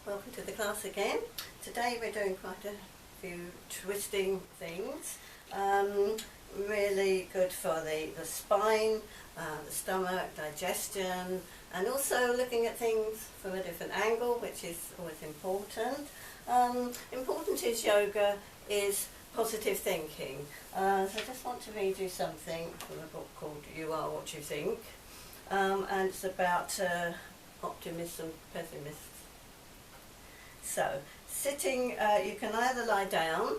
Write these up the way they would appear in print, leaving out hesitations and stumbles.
Welcome to the class again. Today we're doing quite a few twisting things. Really good for the spine, the stomach, digestion, and also looking at things from a different angle, which is always important. Important is yoga is positive thinking. So I just want to read you something from a book called You Are What You Think. And it's about optimists and pessimists. So, sitting, you can either lie down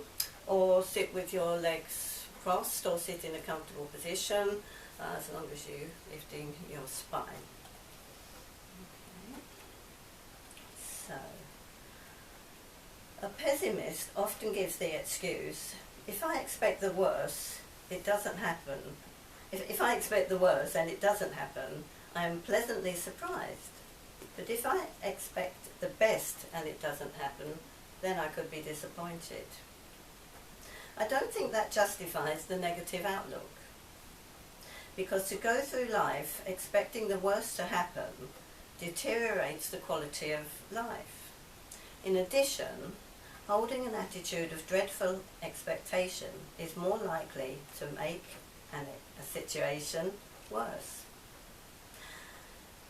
or sit with your legs crossed or sit in a comfortable position, as long as you're lifting your spine. Okay. So, a pessimist often gives the excuse, if I expect the worst, it doesn't happen. If I expect the worst and it doesn't happen, I am pleasantly surprised. But if I expect the best and it doesn't happen, then I could be disappointed. I don't think that justifies the negative outlook. Because to go through life expecting the worst to happen deteriorates the quality of life. In addition, holding an attitude of dreadful expectation is more likely to make a situation worse.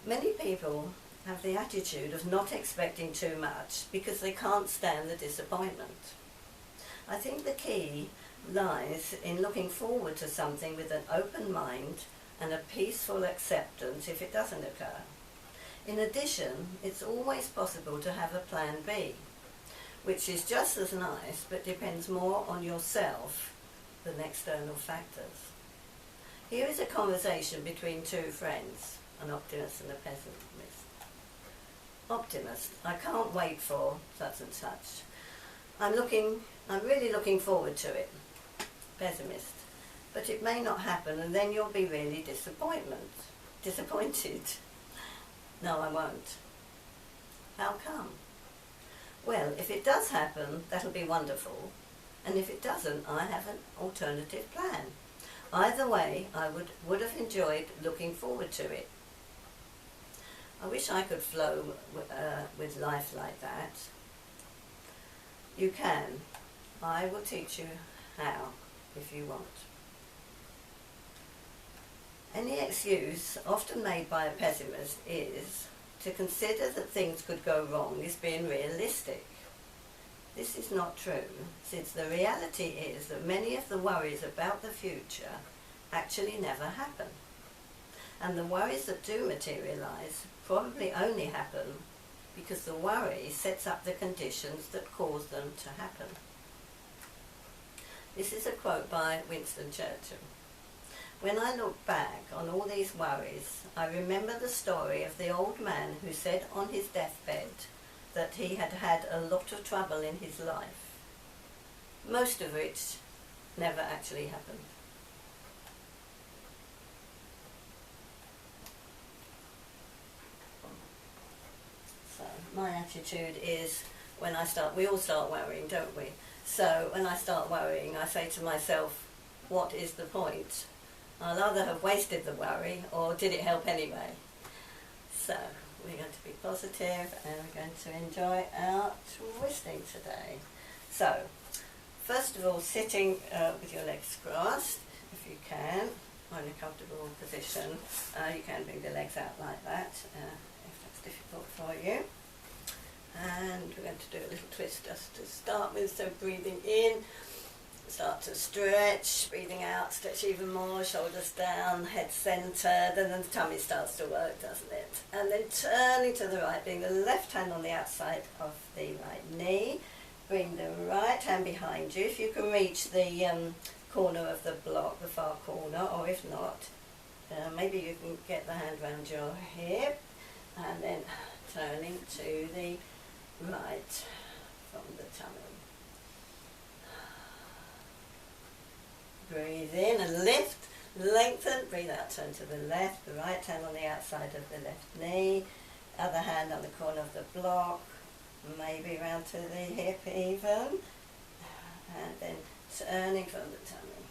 Many people have the attitude of not expecting too much because they can't stand the disappointment. I think the key lies in looking forward to something with an open mind and a peaceful acceptance if it doesn't occur. In addition, it's always possible to have a plan B, which is just as nice but depends more on yourself than external factors. Here is a conversation between two friends, an optimist and a pessimist. Optimist, I can't wait for such and such. I'm really looking forward to it. Pessimist, but it may not happen and then you'll be really disappointed. No, I won't. How come? Well, if it does happen, that'll be wonderful. And if it doesn't, I have an alternative plan. Either way, I would have enjoyed looking forward to it. I wish I could flow with life like that. You can. I will teach you how, if you want. Any excuse often made by a pessimist is to consider that things could go wrong is being realistic. This is not true, since the reality is that many of the worries about the future actually never happen. And the worries that do materialise probably only happen because the worry sets up the conditions that cause them to happen. This is a quote by Winston Churchill. When I look back on all these worries, I remember the story of the old man who said on his deathbed that he had had a lot of trouble in his life, most of which never actually happened. So my attitude is we all start worrying, don't we? So when I start worrying, I say to myself, what is the point? I'll either have wasted the worry or did it help anyway? So we're going to be positive and we're going to enjoy our twisting today. So, first of all, sitting with your legs crossed, if you can, or in a comfortable position. You can bring the legs out like that, if that's difficult for you. And we're going to do a little twist just to start with, so breathing in, start to stretch, breathing out, stretch even more, shoulders down, head centred, and then the tummy starts to work, doesn't it? And then turning to the right, bring the left hand on the outside of the right knee, bring the right hand behind you, if you can reach the corner of the block, the far corner, or if not, maybe you can get the hand round your hip, and then turning to the right from the tummy. Breathe in and lift, lengthen, breathe out, turn to the left, the right hand on the outside of the left knee, other hand on the corner of the block, maybe round to the hip even, and then turning from the tummy.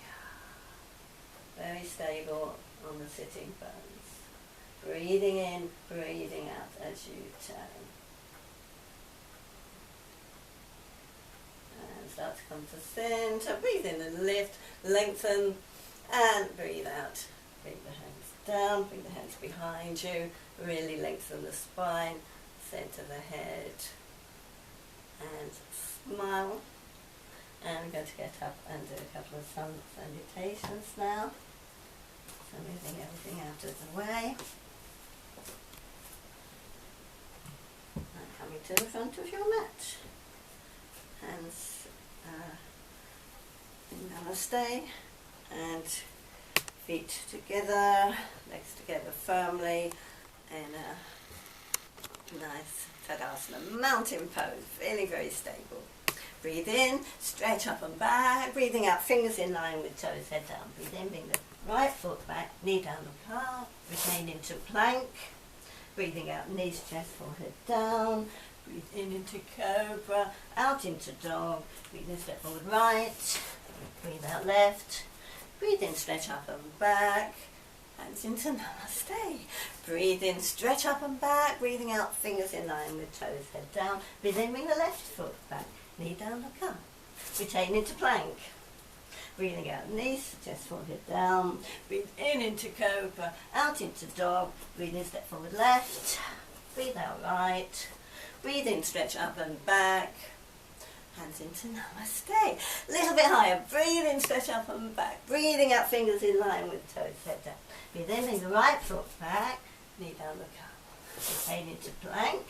Very stable on the sitting bones. Breathing in, breathing out as you turn. And start to come to centre. Breathe in and lift, lengthen, and breathe out. Bring the hands down, bring the hands behind you, really lengthen the spine, centre the head, and smile. And we're going to get up and do a couple of sun salutations now. So moving everything out of the way. And coming to the front of your mat. Hands in Namaste, and feet together, legs together firmly in a nice Tadasana mountain pose, feeling very stable. Breathe in, stretch up and back, breathing out, fingers in line with toes, head down. Breathe in, bring the right foot back, knee down the calf, retain into plank. Breathing out, knees, chest, forehead down. Breathe in into cobra, out into dog. Breathe in, step forward right. Breathe out left. Breathe in, stretch up and back. Hands into Namaste. Breathe in, stretch up and back. Breathing out, fingers in line with toes, head down. Breathe in, bring the left foot back. Knee down the calf. Retain into plank. Breathing out, knees, chest, forehead down. Breathe in into cobra, out into dog. Breathe in, step forward left. Breathe out right. Breathe in, stretch up and back. Hands into Namaste. A little bit higher. Breathe in, stretch up and back. Breathing out, fingers in line with toes, head down. Breathe in, bring the right foot back. Knee down the calf. Retain into plank.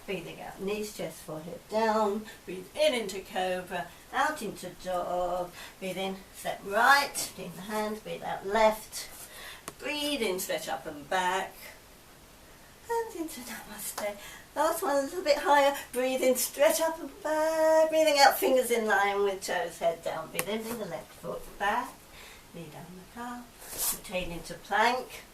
Breathing out, knees, chest, forehead down. Breathe in into cobra, out into dog. Breathe in, step right, in the hands, breathe out left. Breathe in, stretch up and back. Hands into Namaste. Last one, a little bit higher. Breathe in, stretch up and back. Breathing out, fingers in line with toes, head down. Breathe in, bring the left foot back. Knee down the calf. Retain into plank.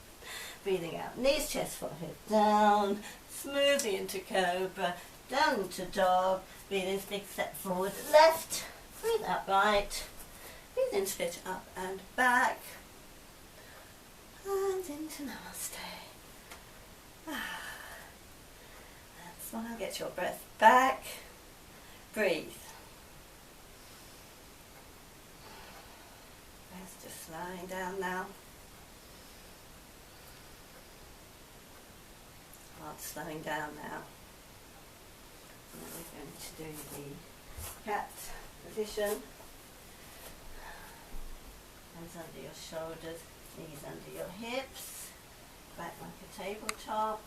Breathing out, knees, chest, forehead down. Smoothly into cobra, down into dog. Breathe in, big step forward, left. Breathe out right. Breathe in, stretch up and back. And into Namaste. And smile, get your breath back. Breathe. Breath just slowing down now. Slowing down now. Now we're going to do the cat position. Hands under your shoulders, knees under your hips, back like a tabletop.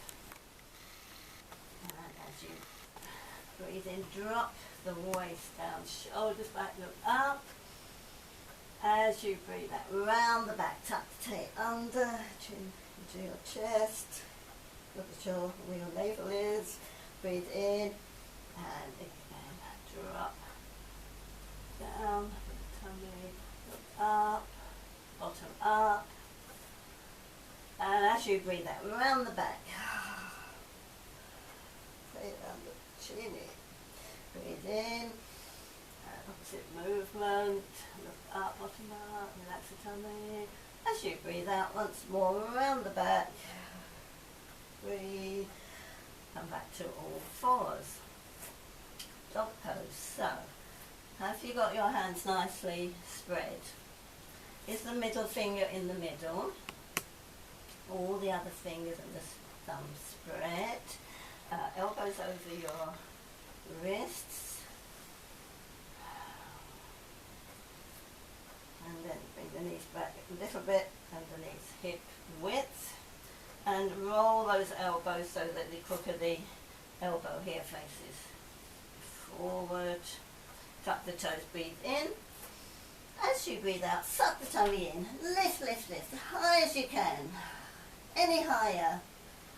And as you breathe in, drop the waist down, shoulders back, look up. As you breathe out, round the back, tuck the tail under, chin into your chest. Look at where your navel is. Breathe in and again drop down, tummy, look up, bottom up. And as you breathe out, round the back. Play around the chinny. Breathe in. Opposite movement. Look up, bottom up, relax the tummy. As you breathe out once more, around the back. Breathe, come back to all fours. Dog pose. So, have you got your hands nicely spread? Is the middle finger in the middle? All the other fingers and the thumb spread. Elbows over your wrists. And then bring the knees back a little bit underneath hip width. And roll those elbows so that the crook of the elbow here faces forward. Tuck the toes, breathe in. As you breathe out, suck the tummy in. Lift, lift, lift, as high as you can. Any higher.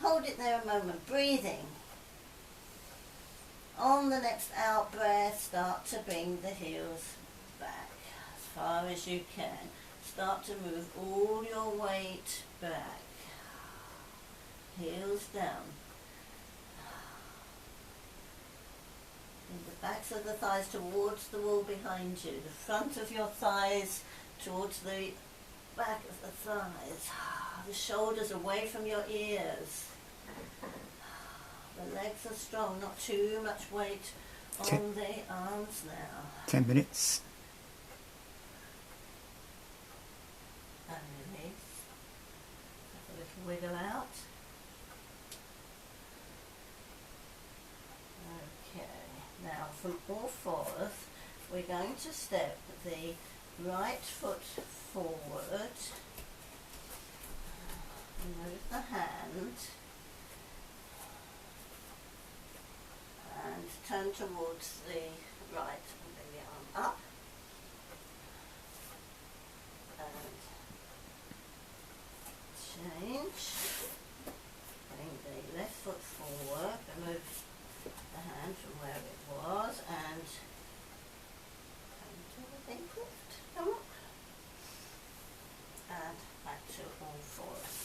Hold it there a moment, breathing. On the next out breath, start to bring the heels back as far as you can. Start to move all your weight back. Heels down. And the backs of the thighs towards the wall behind you. The front of your thighs towards the back of the thighs. The shoulders away from your ears. The legs are strong, not too much weight on the arms now. 10 minutes. And release. Have a little wiggle out. Okay, now from all fours, we're going to step the right foot forward, move the hand, and turn towards the right and bring the arm up, and change, bring the left foot forward, remove the hand from where it was, and come to the big lift, come up, and back to all fours.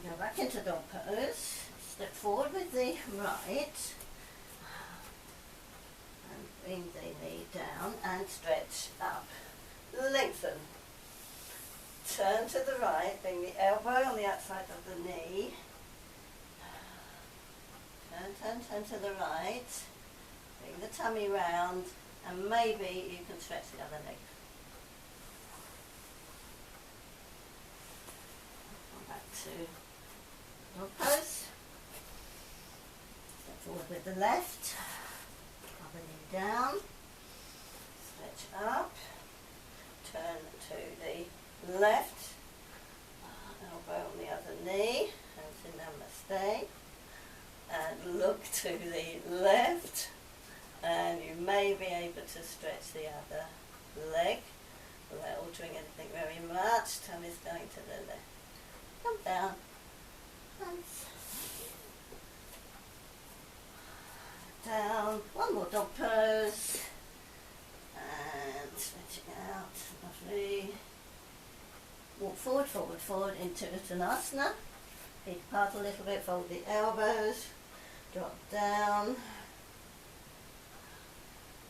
Go back into dog pose, step forward with the right, and bring the knee down and stretch up. Lengthen. Turn to the right, bring the elbow on the outside of the knee. Turn to the right, bring the tummy round, and maybe you can stretch the other leg. Back to dog pose. Step forward with the left, other knee down, stretch up, turn to the left, elbow on the other knee, hands in namaste, and look to the left, and you may be able to stretch the other leg without altering anything very much. Tummy's going to the left. Come down. Hands down. One more dog pose. And stretching out. Lovely. Walk forward, forward, forward into Uttanasana. Feet apart a little bit, fold the elbows. Drop down.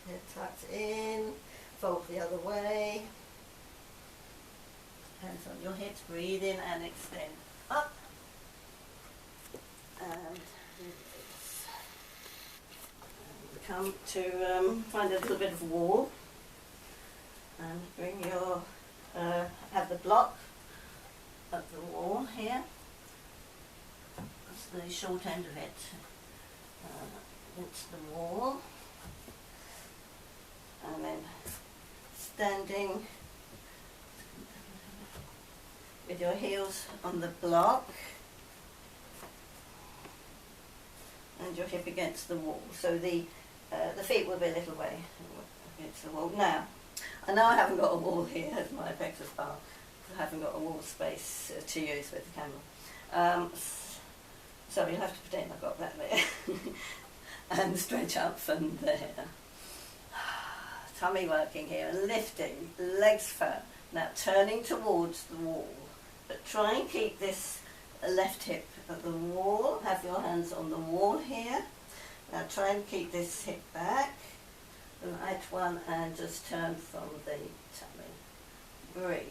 Head tucked in. Fold the other way. Hands on your hips. Breathe in and extend up. And release. And come to find a little bit of wall. And bring your, have the block of the wall here. That's the short end of it. It's the wall. And then standing with your heels on the block and your hip against the wall. So the feet will be a little way against the wall. Now, I know I haven't got a wall here as my effective part. I haven't got a wall space to use with the camera. So you'll have to pretend I've got that there. And stretch up from there. Tummy working here and lifting, legs fat. Now turning towards the wall. But try and keep this left hip at the wall. Have your hands on the wall here. Now try and keep this hip back. The right one, and just turn from the tummy. Breathe.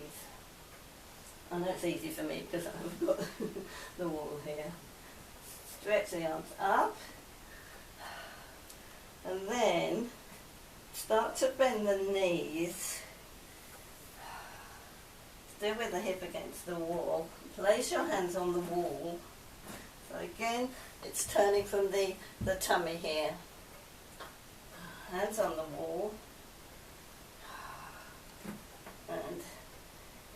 I know it's easy for me because I've got the wall here. Stretch the arms up. And then start to bend the knees. Still with the hip against the wall. Place your hands on the wall. So again, it's turning from the tummy here. Hands on the wall. And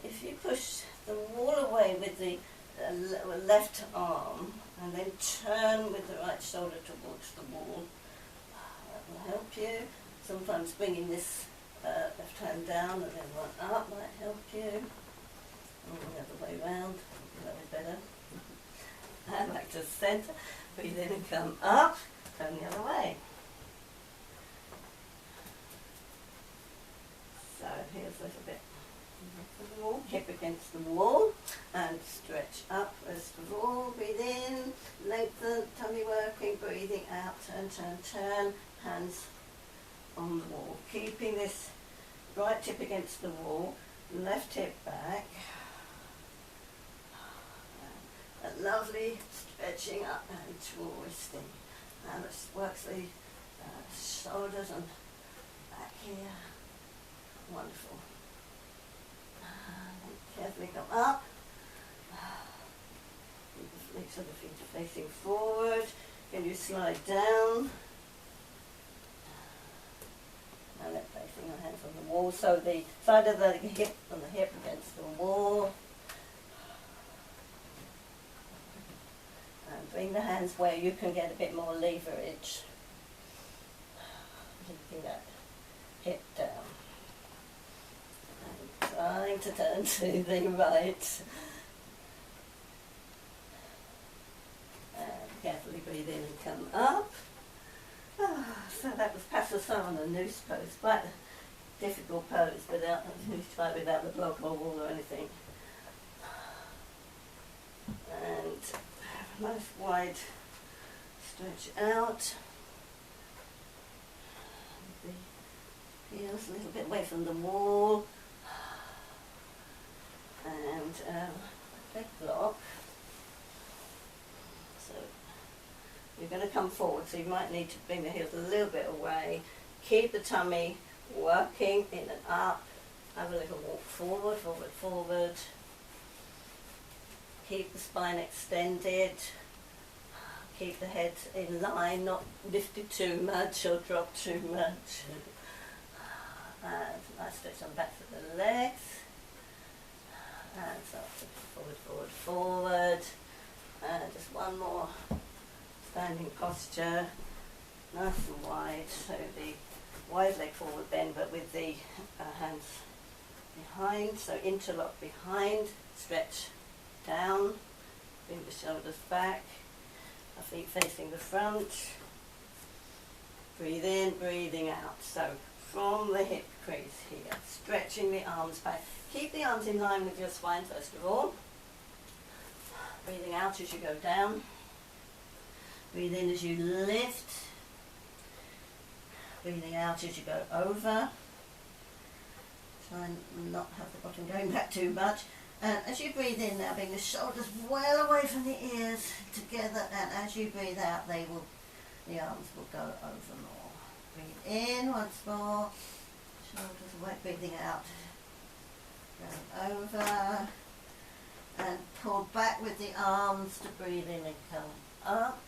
if you push the wall away with the left arm and then turn with the right shoulder towards the wall, that will help you. Sometimes bringing this left hand down and then one up might help you. And the other way round, that would be better. And back to the centre. Breathe in and come up, turn the other way. So here's a little bit of the wall, hip against the wall, and stretch up as the wall. Breathe in, lengthen, tummy working, breathing out, turn, turn, turn, hands on the wall. Keeping this right hip against the wall, left hip back. lovely stretching up and twisting. Now let's work the shoulders and back here. Wonderful. And carefully come up. Keep the legs of the feet facing forward. Can you slide down? Now let's placing our hands on the wall, so the side of the hip and the hip against the wall. And bring the hands where you can get a bit more leverage. Keeping that hip down. And trying to turn to the right. And carefully breathe in and come up. So that was Pasasana, noose pose. Quite a difficult pose without the block or wall or anything. And have a nice wide stretch out. The heels a little bit away from the wall. And leg block. So you're going to come forward, so you might need to bring the heels a little bit away. Keep the tummy working in and up. Have a little walk forward, forward, forward. Keep the spine extended. Keep the head in line, not lifted too much or dropped too much. And nice stretch on the back of the legs. And so forward, forward, forward. And just one more. Standing posture, nice and wide, so the wide leg forward bend, but with the hands behind, so interlock behind, stretch down, bring the shoulders back, our feet facing the front, breathe in, breathing out, so from the hip crease here, stretching the arms back, keep the arms in line with your spine first of all, breathing out as you go down. Breathe in as you lift, breathing out as you go over. Try and not have the bottom going back too much. And as you breathe in now, bring the shoulders well away from the ears together, and as you breathe out, the arms will go over more. Breathe in once more, shoulders away, breathing out, going over, and pull back with the arms to breathe in and come up.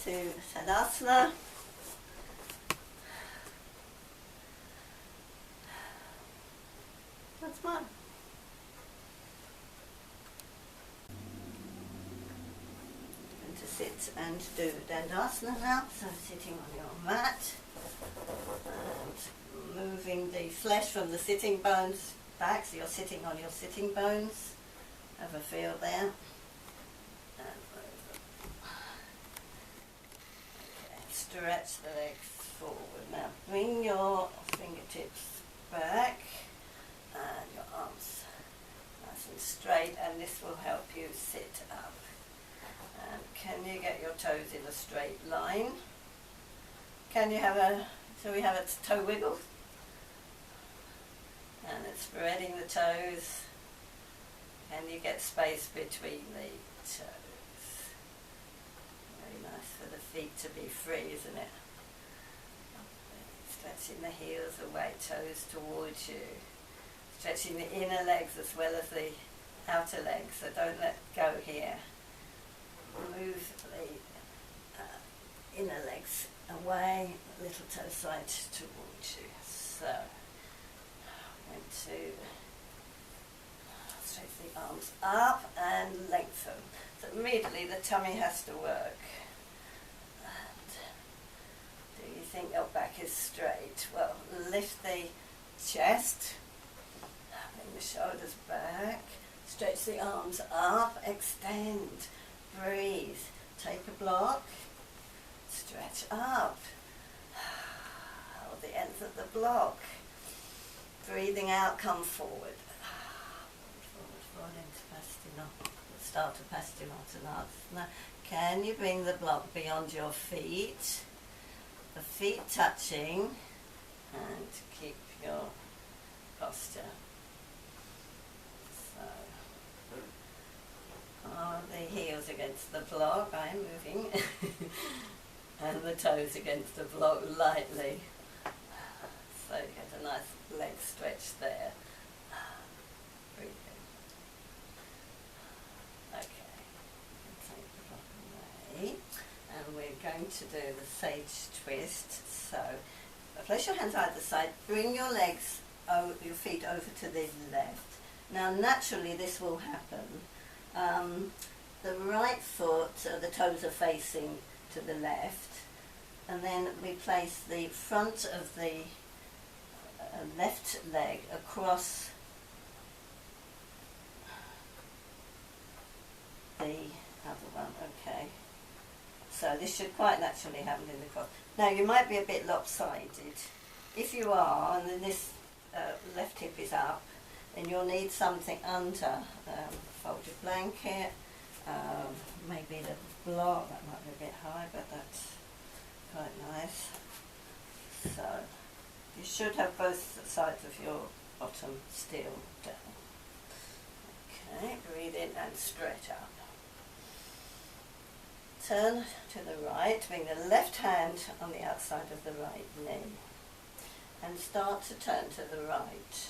To Tadasana. That's fine. Going to sit and do Dandasana now. So sitting on your mat and moving the flesh from the sitting bones back. So you're sitting on your sitting bones. Have a feel there. Stretch the legs forward. Now bring your fingertips back and your arms nice and straight, and this will help you sit up. And can you get your toes in a straight line? Can you have so we have a toe wiggle? And it's spreading the toes. Can you get space between the toes? Nice for the feet to be free, isn't it? Stretching the heels away, toes towards you. Stretching the inner legs as well as the outer legs, so don't let go here. Move the inner legs away, little toe side towards you. So, going to stretch the arms up and lengthen. So immediately the tummy has to work. You think your back is straight? Well, lift the chest, bring the shoulders back, stretch the arms up, extend, breathe, take a block, stretch up, hold the ends of the block, breathing out, come forward, forward into Pastinata, start of Pastinata. Now, can you bring the block beyond your feet? The feet touching, and keep your posture. So against the block, I am moving, and the toes against the block lightly. So you get a nice leg stretch there. Breathe in. Okay, take the block away, and we're going to do the sage twist. So place your hands either side, bring your legs, your feet over to the left. Now naturally this will happen. The right foot, the toes are facing to the left, and then we place the front of the left leg across the other one. Okay, so this should quite naturally happen in the cross. Now you might be a bit lopsided. If you are, and then this left hip is up, then you'll need something under. Folded blanket, maybe the block, that might be a bit high, but that's quite nice. So you should have both sides of your bottom still down. Okay, breathe in and stretch up. Turn to the right, bring the left hand on the outside of the right knee and start to turn to the right.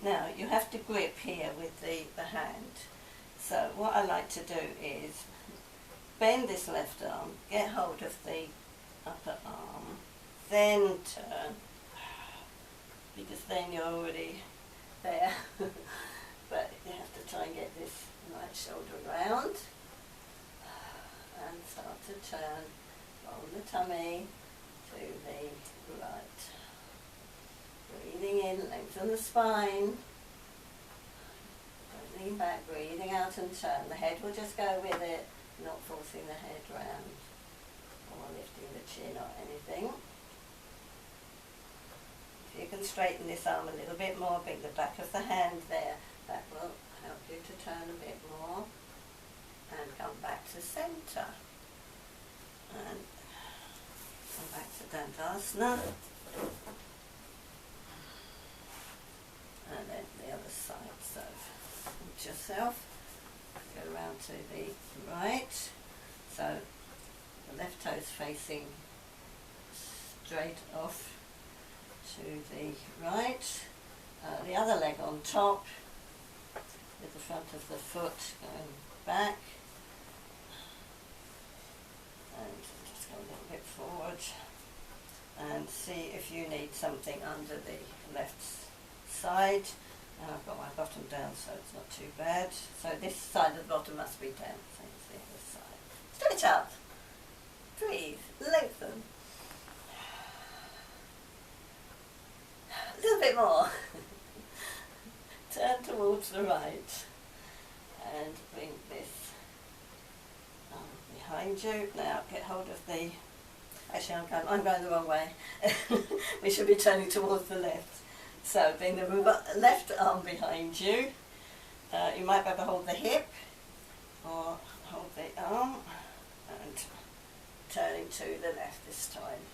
Now you have to grip here with the hand. So what I like to do is bend this left arm, get hold of the upper arm, then turn, because then you're already there. But you have to try and get this right shoulder round and start to turn, roll the tummy to the right. Breathing in, lengthen the spine. Lean back, breathing out and turn. The head will just go with it, not forcing the head round or lifting the chin or anything. If you can straighten this arm a little bit more, bring the back of the hand there. That will help you to turn a bit more and come back to centre. And come back to Dandasana. And then the other side. So yourself, go around to the right, so the left toes facing straight off to the right, the other leg on top with the front of the foot going back, and just go a little bit forward and see if you need something under the left side. And I've got my bottom down, so it's not too bad. So this side of the bottom must be down, same as the other side. Stretch up, breathe, lengthen. A little bit more. Turn towards the right and bring this arm behind you. Now get hold of the, actually I'm going the wrong way. We should be turning towards the left. So bring the left arm behind you. You might be able to hold the hip or hold the arm and turning to the left this time.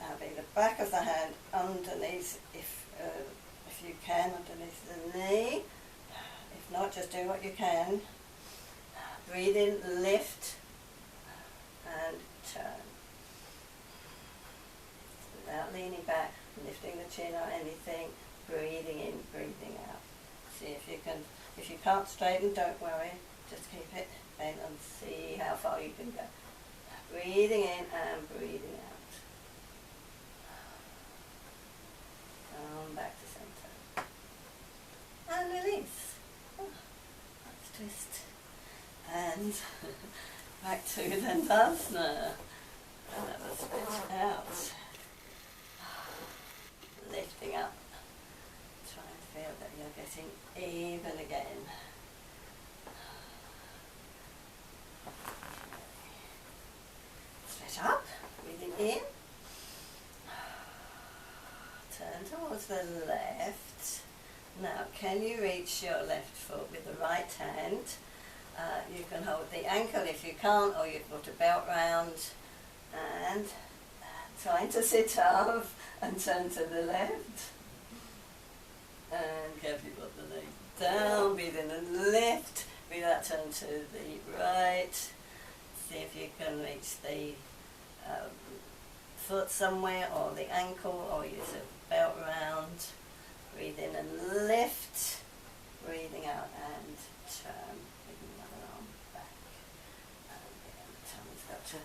Now bring the back of the hand underneath, if you can, underneath the knee. If not, just do what you can. Breathe in, lift and turn. Without leaning back, lifting the chin or anything, breathing in, breathing out. See if you can, if you can't straighten, don't worry, just keep it bent and see how far you can go. Breathing in and breathing out. Back to centre. And release. Oh, let's twist. And back to Dandasana. Another stretch out. Lifting up. Try and feel that you're getting even again. Stretch up, breathing in. Turn towards the left. Now, can you reach your left foot with the right hand? You can hold the ankle if you can't, or you've got a belt round. And trying to sit up and turn to the left. And carefully put the leg down, breathe in and lift. Breathe that, turn to the right. See if you can reach the foot somewhere, or the ankle, or use a belt round. Breathe in and lift. Breathing out and turn. Bring the other arm back. And again, the tummy's got to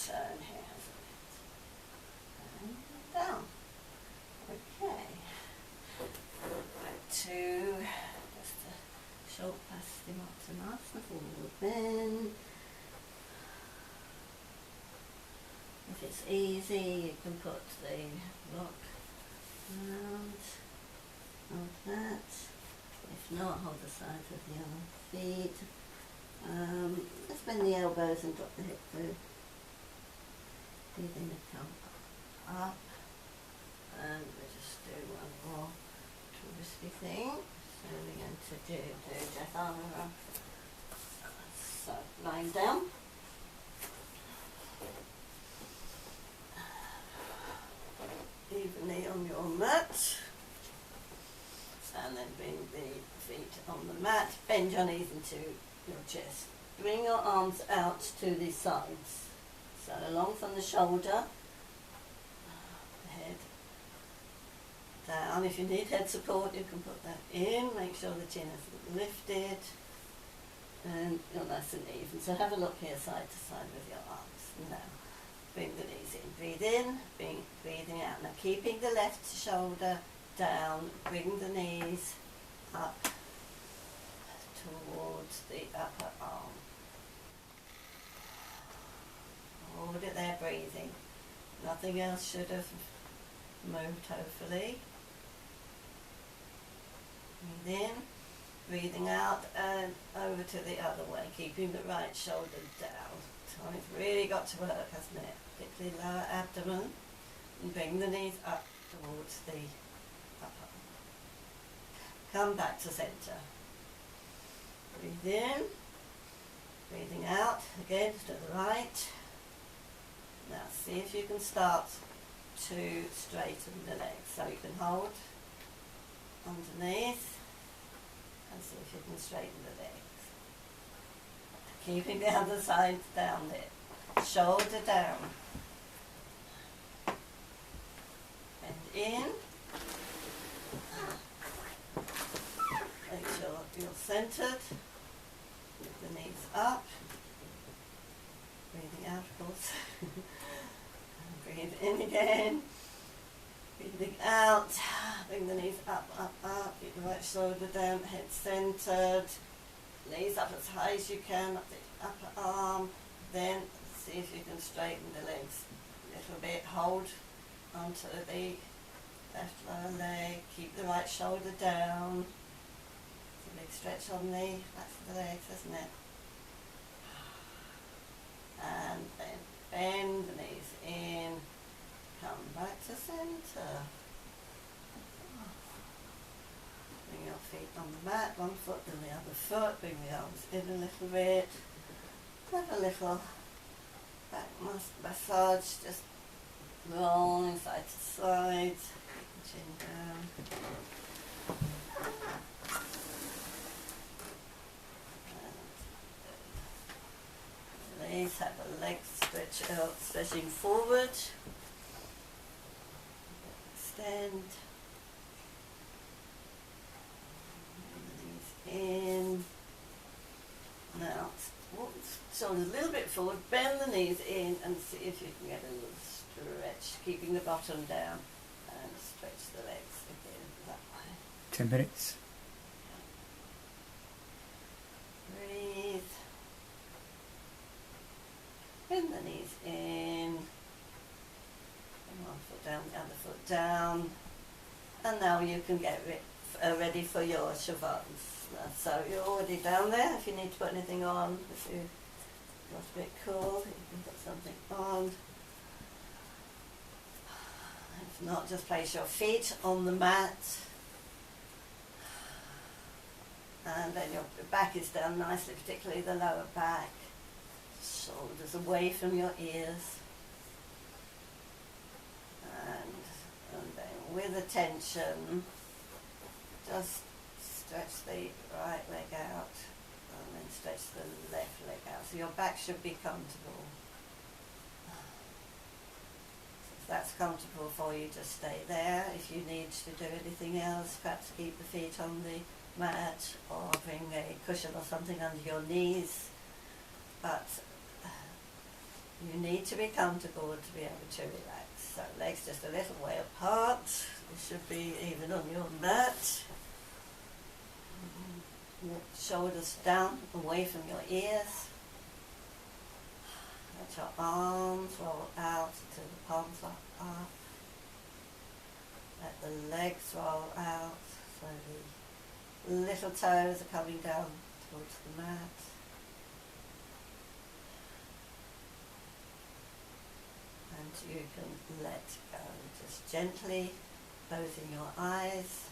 turn here, hasn't it? And down. Okay. Back to just a short Paschimottanasana, forward bend. If it's easy, you can put the block around like that. If not, hold the sides of the other feet. Let's bend the elbows and drop the hip through. Breathing to come up. And we'll just do one more twisty thing. So we're going to do Jathara. So lying down. Evenly on your mat. And then bring the feet on the mat. Bend your knees into your chest. Bring your arms out to the sides. So along from the shoulder. Head down. If you need head support, you can put that in. Make sure the chin is lifted. And you're nice and even. So have a look here side to side with your arms. Now, bring the knees in. Breathe in, breathing out. Now keeping the left shoulder down, bring the knees up towards the upper arm. Hold it there, breathing. Nothing else should have moved, hopefully. Breathe in, breathing out, and over to the other way, keeping the right shoulder down. Time's really got to work, hasn't it? Particularly lower abdomen. And bring the knees up towards the upper arm. Come back to centre. Breathe in, breathing out, again to the right. Now see if you can start to straighten the legs. So you can hold underneath and see if you can straighten the legs. Keeping the other side down there. Shoulder down. Bend in. Make sure you're centered. Lift the knees up. Breathing out, of course. Breathe in again. Breathing out. Bring the knees up, up, up. Keep the right shoulder down, head centered. Knees up as high as you can, up the upper arm. Then see if you can straighten the legs a little bit. Hold onto the left lower leg. Keep the right shoulder down. It's a big stretch on the back of the legs, isn't it? And then bend the knees in. Come back to centre. Bring your feet on the mat, one foot then the other foot. Bring the arms in a little bit. Have a little back massage, just rolling side to side. Chin down. And release, have a leg stretch out, stretching forward. Extend. In. Now, shoulders a little bit forward, bend the knees in and see if you can get a little stretch, keeping the bottom down and stretch the legs again that way. 10 minutes. Breathe. Bend the knees in. And one foot down, the other foot down. And now you can get ready for your shavasana. So you're already down there. If you need to put anything on, if you got a bit cool, you can put something on. If not, just place your feet on the mat. And then your back is down nicely, particularly the lower back. Shoulders away from your ears. And then with attention, just stretch the right leg out and then stretch the left leg out. So your back should be comfortable. If that's comfortable for you, just stay there. If you need to do anything else, perhaps keep the feet on the mat or bring a cushion or something under your knees. But you need to be comfortable to be able to relax. So legs just a little way apart. It should be even on your mat. Shoulders down, away from your ears. Let your arms roll out until the palms are up. Let the legs roll out so the little toes are coming down towards the mat. And you can let go, just gently closing your eyes.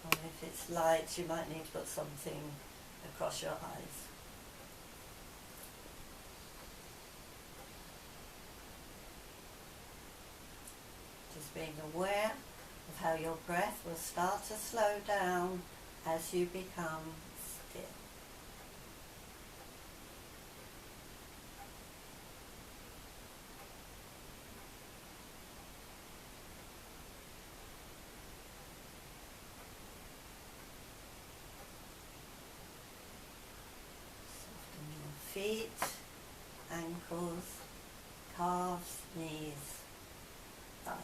Or if it's light, you might need to put something across your eyes. Just being aware of how your breath will start to slow down as you become still. Feet, ankles, calves, knees, thighs.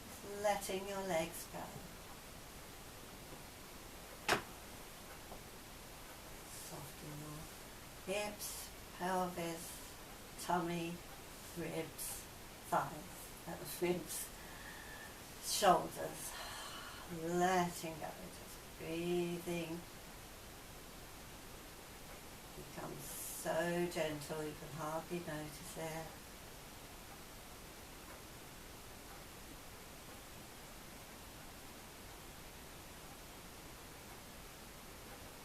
Just letting your legs go. Soften your hips, pelvis, tummy, ribs, thighs. That was ribs, shoulders. Letting go, just breathing. Becomes so gentle you can hardly notice it.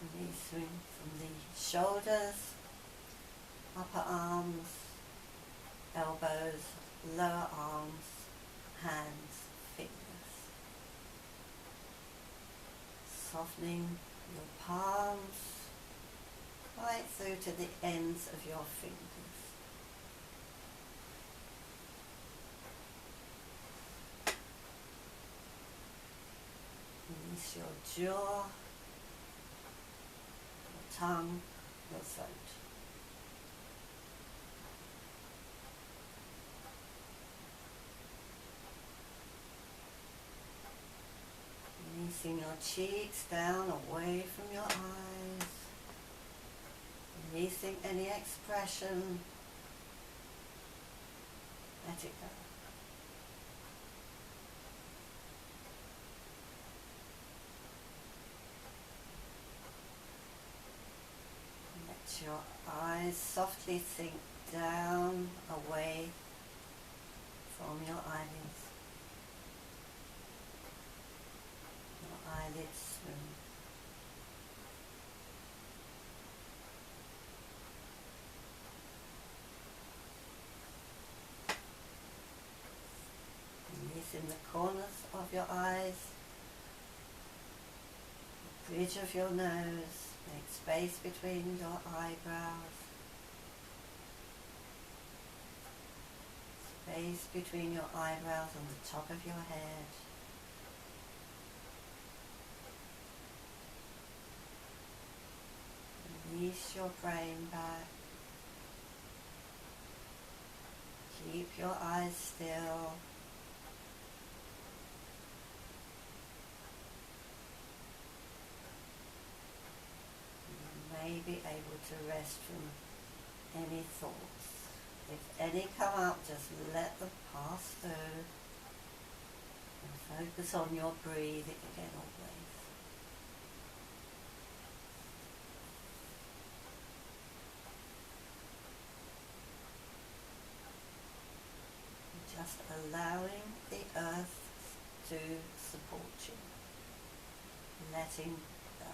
Releasing from the shoulders, upper arms, elbows, lower arms, hands, fingers. Softening your palms right through to the ends of your fingers. Release your jaw, your tongue, your throat. Releasing your cheeks down away from your eyes. Releasing any expression. Let it go. Let your eyes softly sink down away from your eyelids. Your eyelids swim. In the corners of your eyes, the bridge of your nose, make space between your eyebrows, space between your eyebrows and the top of your head. Release your brain back. Keep your eyes still. May be able to rest from any thoughts. If any come up, just let them pass through and focus on your breathing again always. Just allowing the earth to support you, letting go.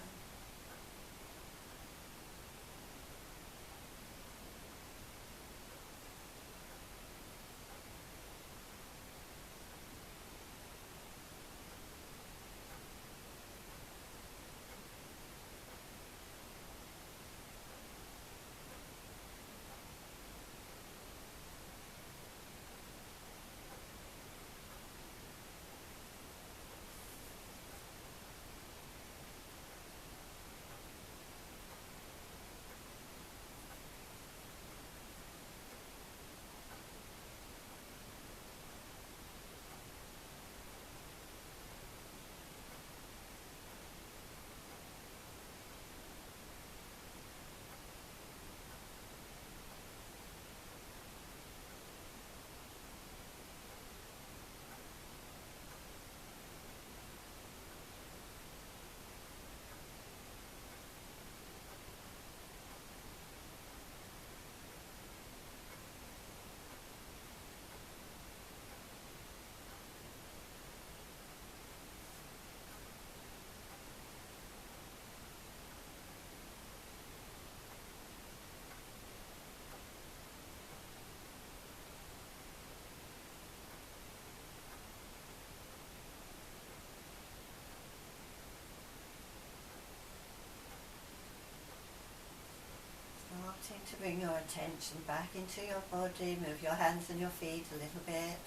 to bring your attention back into your body. Move your hands and your feet a little bit.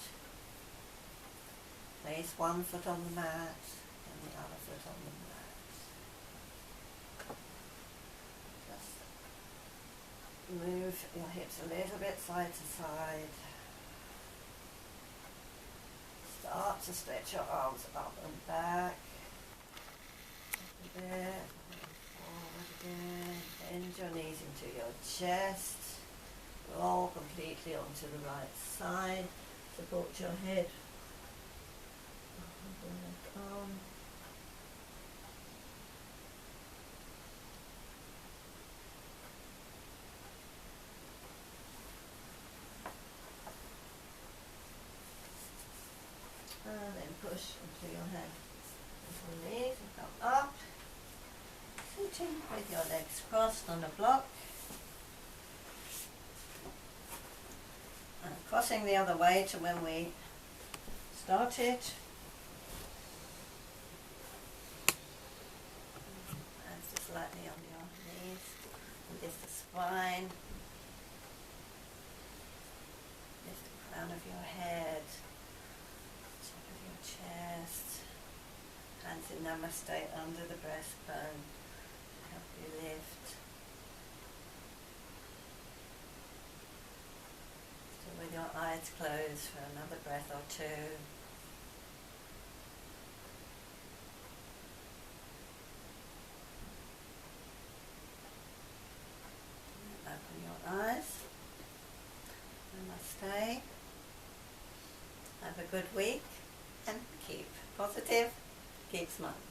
Place one foot on the mat and the other foot on the mat. Just move your hips a little bit side to side. Start to stretch your arms up and back. Up a bit. Forward again. Bend your knees into your chest. Roll completely onto the right side. Support your head. Calm. And then push into your head. Into your knees and come up. Sitting with your legs crossed on a block. And crossing the other way to when we started. Hands just lightly on your knees. Lift the spine. Lift the crown of your head. Top of your chest. Hands in namaste under the breastbone. Help you lift. Still with your eyes closed for another breath or two. Open your eyes. Namaste. Have a good week and keep positive, keep smiling.